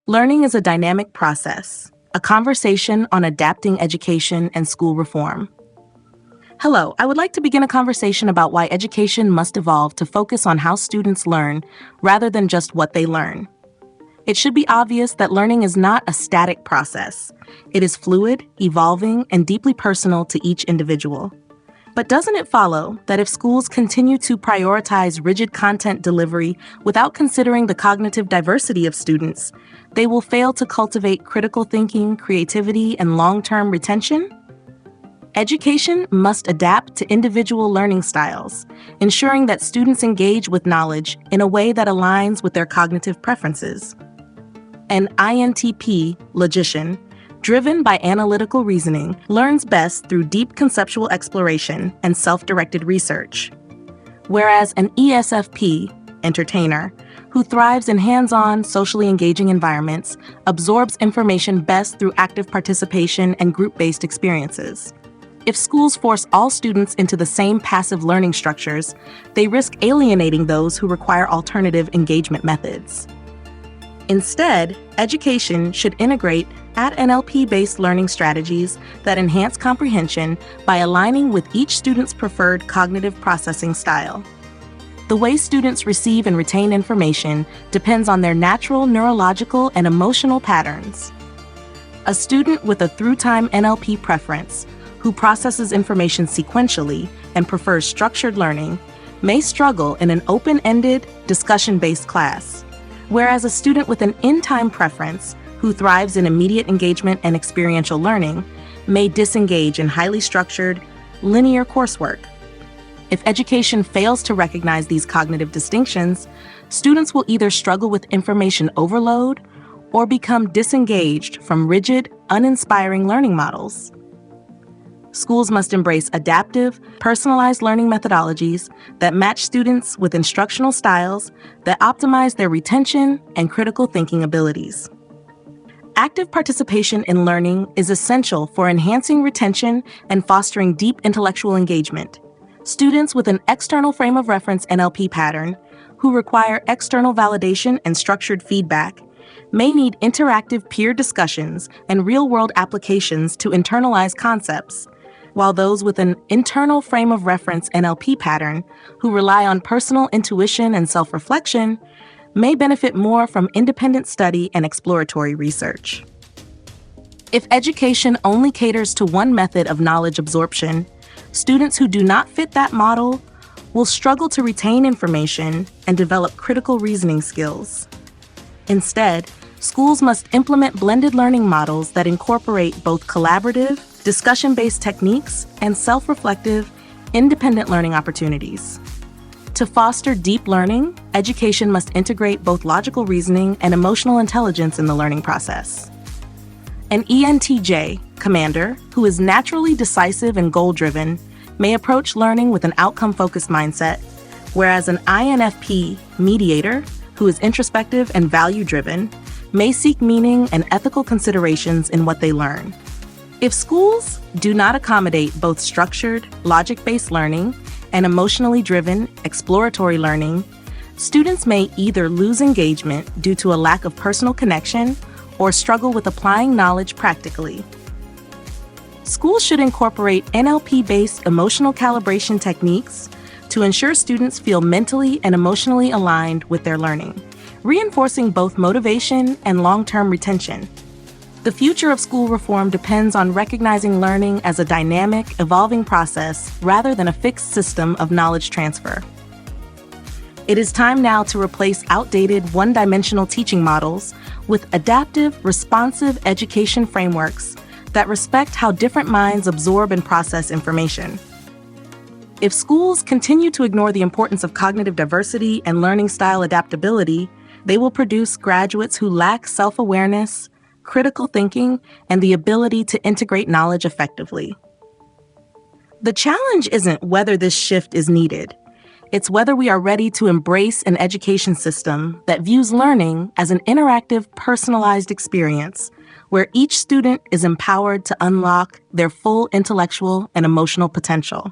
Learning is a dynamic process, a conversation on adapting education and school reform. Hello, I would like to begin a conversation about why education must evolve to focus on how students learn rather than just what they learn. It should be obvious that learning is not a static process. It is fluid, evolving, and deeply personal to each individual. But doesn't it follow that if schools continue to prioritize rigid content delivery without considering the cognitive diversity of students, they will fail to cultivate critical thinking, creativity, and long-term retention? Education must adapt to individual learning styles, ensuring that students engage with knowledge in a way that aligns with their cognitive preferences. An INTP logician, driven by analytical reasoning, learns best through deep conceptual exploration and self-directed research. Whereas an ESFP, entertainer, who thrives in hands-on, socially engaging environments, absorbs information best through active participation and group-based experiences. If schools force all students into the same passive learning structures, they risk alienating those who require alternative engagement methods. Instead, education should integrate NLP-based learning strategies that enhance comprehension by aligning with each student's preferred cognitive processing style. The way students receive and retain information depends on their natural neurological and emotional patterns. A student with a through-time NLP preference, who processes information sequentially and prefers structured learning, may struggle in an open-ended, discussion-based class, whereas a student with an in-time preference, who thrives in immediate engagement and experiential learning, may disengage in highly structured, linear coursework. If education fails to recognize these cognitive distinctions, students will either struggle with information overload or become disengaged from rigid, uninspiring learning models. Schools must embrace adaptive, personalized learning methodologies that match students with instructional styles that optimize their retention and critical thinking abilities. Active participation in learning is essential for enhancing retention and fostering deep intellectual engagement. Students with an external frame of reference NLP pattern, who require external validation and structured feedback, may need interactive peer discussions and real-world applications to internalize concepts, while those with an internal frame of reference NLP pattern, who rely on personal intuition and self-reflection, may benefit more from independent study and exploratory research. If education only caters to one method of knowledge absorption, students who do not fit that model will struggle to retain information and develop critical reasoning skills. Instead, schools must implement blended learning models that incorporate both collaborative, discussion-based techniques and self-reflective, independent learning opportunities. To foster deep learning, education must integrate both logical reasoning and emotional intelligence in the learning process. An ENTJ, commander, who is naturally decisive and goal-driven, may approach learning with an outcome-focused mindset, whereas an INFP, mediator, who is introspective and value-driven, may seek meaning and ethical considerations in what they learn. If schools do not accommodate both structured, logic-based learning and emotionally driven, exploratory learning, students may either lose engagement due to a lack of personal connection or struggle with applying knowledge practically. Schools should incorporate NLP-based emotional calibration techniques to ensure students feel mentally and emotionally aligned with their learning, reinforcing both motivation and long-term retention. The future of school reform depends on recognizing learning as a dynamic, evolving process rather than a fixed system of knowledge transfer. It is time now to replace outdated, one-dimensional teaching models with adaptive, responsive education frameworks that respect how different minds absorb and process information. If schools continue to ignore the importance of cognitive diversity and learning style adaptability, they will produce graduates who lack self-awareness, critical thinking, and the ability to integrate knowledge effectively. The challenge isn't whether this shift is needed. It's whether we are ready to embrace an education system that views learning as an interactive, personalized experience where each student is empowered to unlock their full intellectual and emotional potential.